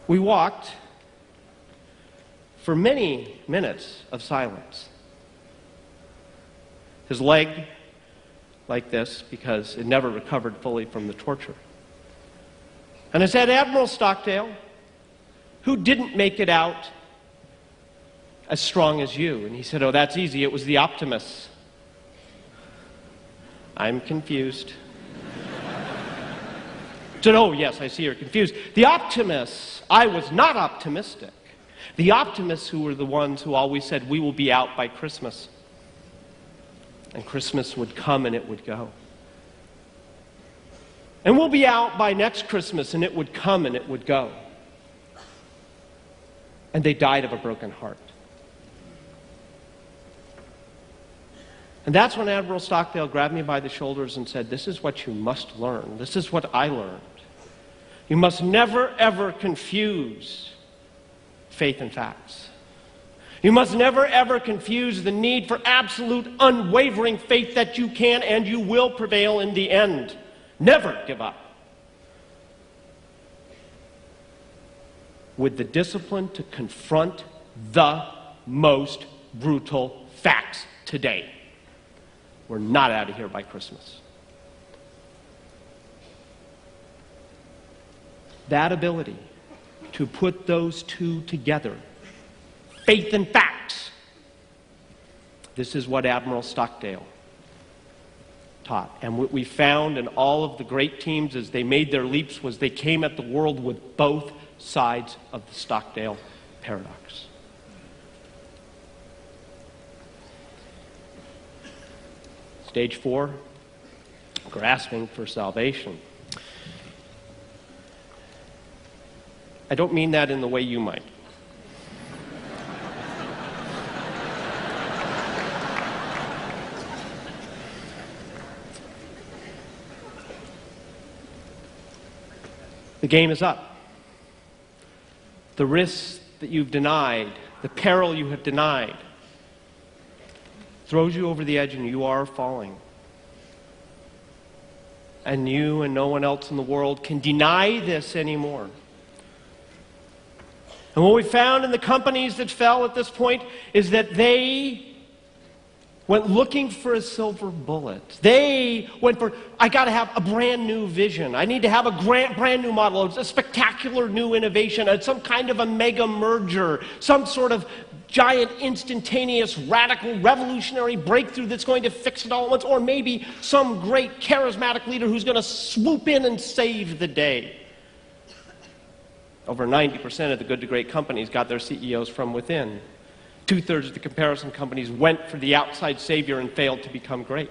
We walked for many minutes of silence. His leg like this because it never recovered fully from the torture. And I said, Admiral Stockdale, who didn't make it out as strong as you? And he said, oh, that's easy. It was the optimists. I'm confused. I said, oh, yes, I see you're confused. The optimists, I was not optimistic. The optimists who were the ones who always said, we will be out by Christmas. And Christmas would come and it would go. And we'll be out by next Christmas and it would come and it would go. And they died of a broken heart. And that's when Admiral Stockdale grabbed me by the shoulders and said, this is what you must learn. This is what I learned. You must never, ever confuse faith and facts. You must never, ever confuse the need for absolute, unwavering faith that you can and you will prevail in the end. Never give up. With the discipline to confront the most brutal facts today. We're not out of here by Christmas. That ability to put those two together, faith and facts, this is what Admiral Stockdale taught. And what we found in all of the great teams as they made their leaps was they came at the world with both sides of the Stockdale paradox. Stage 4, grasping for salvation. I don't mean that in the way you might. The game is up. The risks that you've denied, the peril you have denied, throws you over the edge and you are falling. And you and no one else in the world can deny this anymore. And what we found in the companies that fell at this point is that they went looking for a silver bullet. They went for, I got to have a brand new vision. I need to have a brand new model, a spectacular new innovation, some kind of a mega merger, some sort of giant, instantaneous, radical, revolutionary breakthrough that's going to fix it all at once, or maybe some great charismatic leader who's going to swoop in and save the day. Over 90% of the good to great companies got their CEOs from within. 2/3 of the comparison companies went for the outside savior and failed to become great.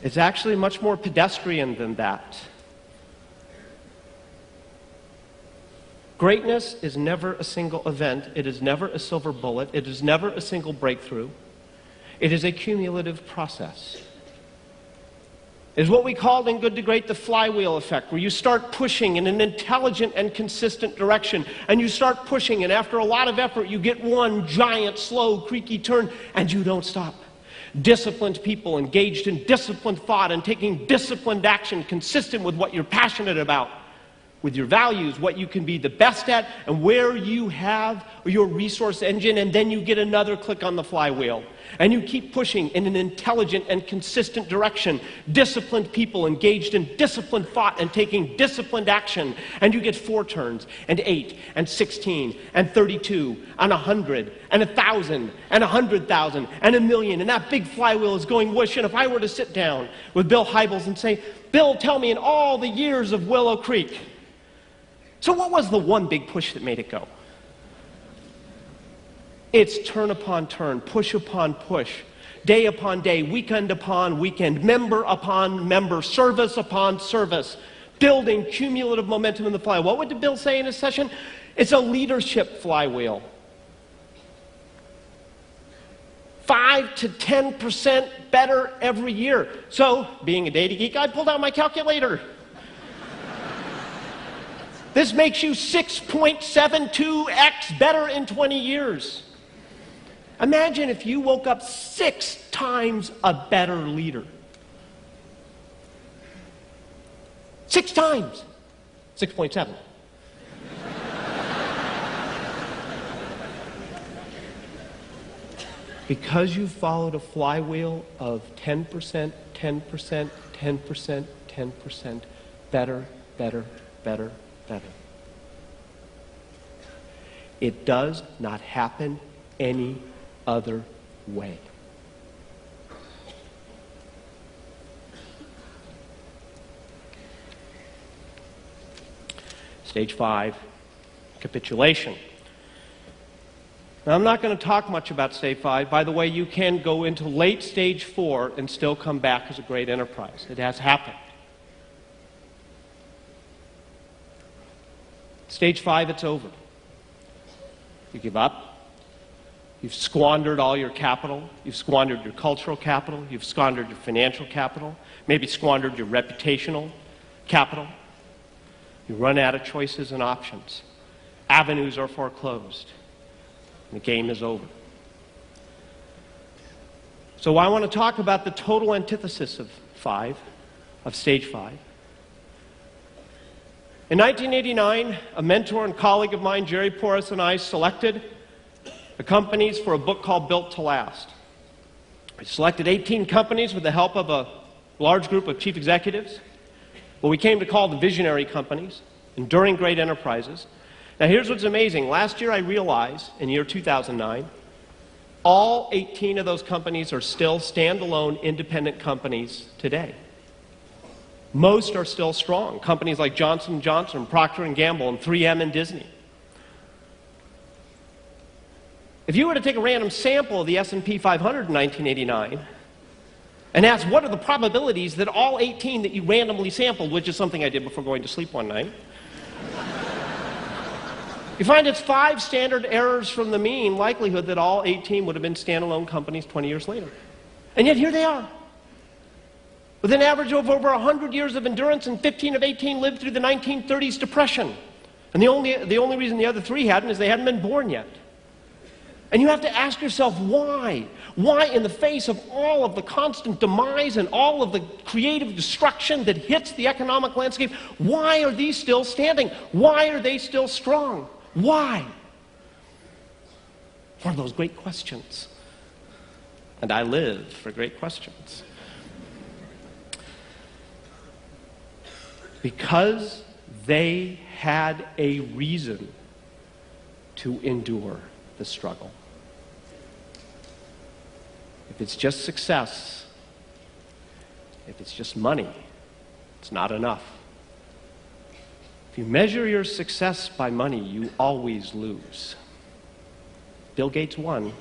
It's actually much more pedestrian than that. Greatness is never a single event. It is never a silver bullet. It is never a single breakthrough. It is a cumulative process. It is what we called in Good to Great the flywheel effect, where you start pushing in an intelligent and consistent direction, and you start pushing, and after a lot of effort, you get one giant, slow, creaky turn, and you don't stop. Disciplined people engaged in disciplined thought and taking disciplined action consistent with what you're passionate about, with your values, what you can be the best at, and where you have your resource engine, and then you get another click on the flywheel. And you keep pushing in an intelligent and consistent direction. Disciplined people engaged in disciplined thought and taking disciplined action. And you get 4 turns, and 8, and 16, and 32, and 100, and 1,000, and 100,000, and 1,000,000. And that big flywheel is going whoosh. And if I were to sit down with Bill Hybels and say, Bill, tell me in all the years of Willow Creek, so what was the one big push that made it go? It's turn upon turn, push upon push, day upon day, weekend upon weekend, member upon member, service upon service, building cumulative momentum in the flywheel. What would Bill say in his session? It's a leadership flywheel. 5 to 10% better every year. So, being a data geek, I pulled out my calculator. This makes you 6.72x better in 20 years. Imagine if you woke up 6 times a better leader. 6 times. 6.7. Because you followed a flywheel of 10%, 10%, 10%, 10%, better, better, better, better. It does not happen any other way. Stage 5, capitulation. Now, I'm not going to talk much about stage 5. By the way, you can go into late stage 4 and still come back as a great enterprise. It has happened. Stage 5, it's over. You give up. You've squandered all your capital. You've squandered your cultural capital. You've squandered your financial capital. Maybe squandered your reputational capital. You run out of choices and options. Avenues are foreclosed. The game is over. So I want to talk about the total antithesis of stage 5. In 1989, a mentor and colleague of mine, Jerry Porras, and I selected the companies for a book called Built to Last. We selected 18 companies with the help of a large group of chief executives, what we came to call the visionary companies, enduring great enterprises. Now here's what's amazing. Last year I realized, in year 2009, all 18 of those companies are still standalone independent companies today. Most are still strong. Companies like Johnson & Johnson, Procter & Gamble, and 3M and Disney. If you were to take a random sample of the S&P 500 in 1989 and ask what are the probabilities that all 18 that you randomly sampled, which is something I did before going to sleep one night, you find it's 5 standard errors from the mean likelihood that all 18 would have been standalone companies 20 years later. And yet here they are. With an average of over 100 years of endurance, and 15 of 18 lived through the 1930s depression. And the only reason the other 3 hadn't is they hadn't been born yet. And you have to ask yourself, why? Why, in the face of all of the constant demise and all of the creative destruction that hits the economic landscape, why are these still standing? Why are they still strong? Why? One of those great questions. And I live for great questions. Because they had a reason to endure the struggle. If it's just success, if it's just money, it's not enough. If you measure your success by money, you always lose. Bill Gates won.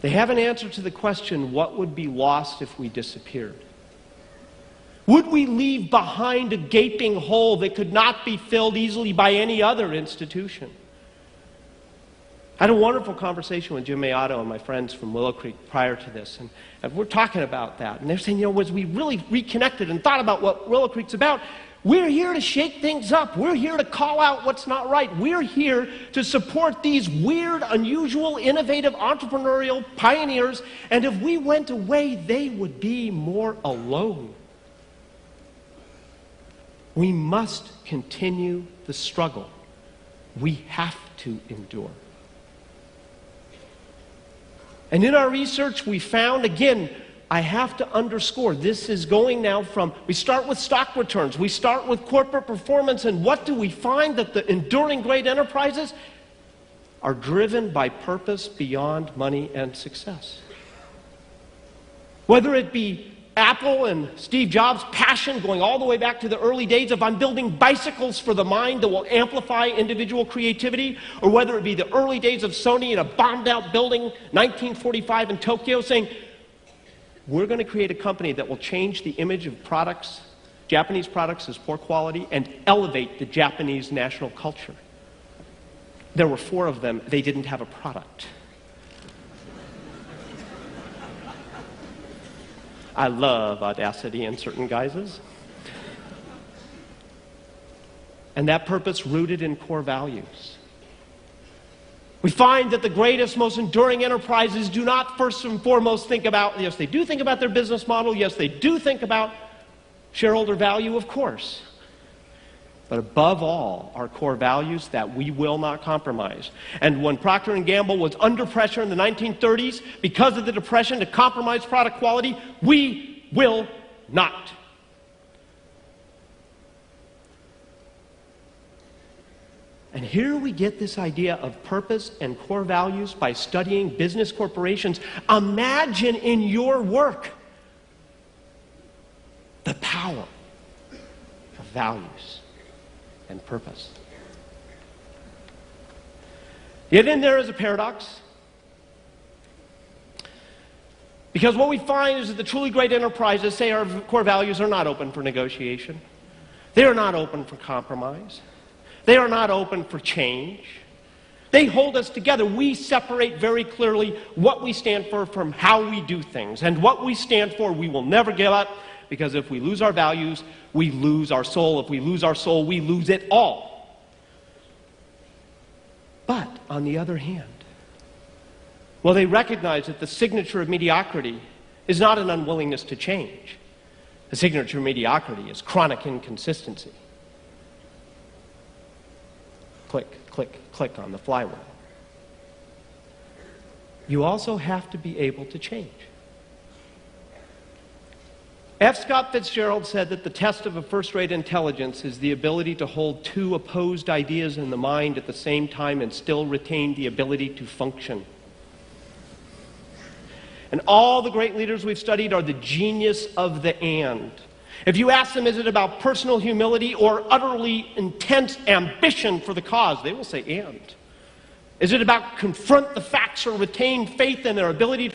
They have an answer to the question, what would be lost if we disappeared? Would we leave behind a gaping hole that could not be filled easily by any other institution? I had a wonderful conversation with Jim Mayato and my friends from Willow Creek prior to this, and we're talking about that. And they're saying, as we really reconnected and thought about what Willow Creek's about, we're here to shake things up. We're here to call out what's not right. We're here to support these weird, unusual, innovative, entrepreneurial pioneers. And if we went away, they would be more alone. We must continue the struggle. We have to endure. And in our research, we found, again, I have to underscore, this is going now from, we start with stock returns, we start with corporate performance, and what do we find? That the enduring great enterprises are driven by purpose beyond money and success. Whether it be Apple and Steve Jobs' passion going all the way back to the early days of I'm building bicycles for the mind that will amplify individual creativity, or whether it be the early days of Sony in a bombed-out building, 1945 in Tokyo, saying, we're going to create a company that will change the image of products, Japanese products as poor quality, and elevate the Japanese national culture. There were 4 of them. They didn't have a product. I love audacity in certain guises. And that purpose rooted in core values. We find that the greatest, most enduring enterprises do not first and foremost think about, yes, they do think about their business model, yes, they do think about shareholder value, of course. But above all, our core values that we will not compromise. And when Procter & Gamble was under pressure in the 1930s because of the Depression to compromise product quality, we will not. And here we get this idea of purpose and core values by studying business corporations. Imagine in your work the power of values and purpose. Yet in there is a paradox. Because what we find is that the truly great enterprises say our core values are not open for negotiation. They are not open for compromise. They are not open for change. They hold us together. We separate very clearly what we stand for from how we do things. And what we stand for, we will never give up, because if we lose our values, we lose our soul. If we lose our soul, we lose it all. But, on the other hand, well, they recognize that the signature of mediocrity is not an unwillingness to change. The signature of mediocrity is chronic inconsistency. Click, click, click on the flywheel. You also have to be able to change. F. Scott Fitzgerald said that the test of a first-rate intelligence is the ability to hold two opposed ideas in the mind at the same time and still retain the ability to function. And all the great leaders we've studied are the genius of the and. If you ask them, is it about personal humility or utterly intense ambition for the cause? They will say, and. Is it about confront the facts or retain faith in their ability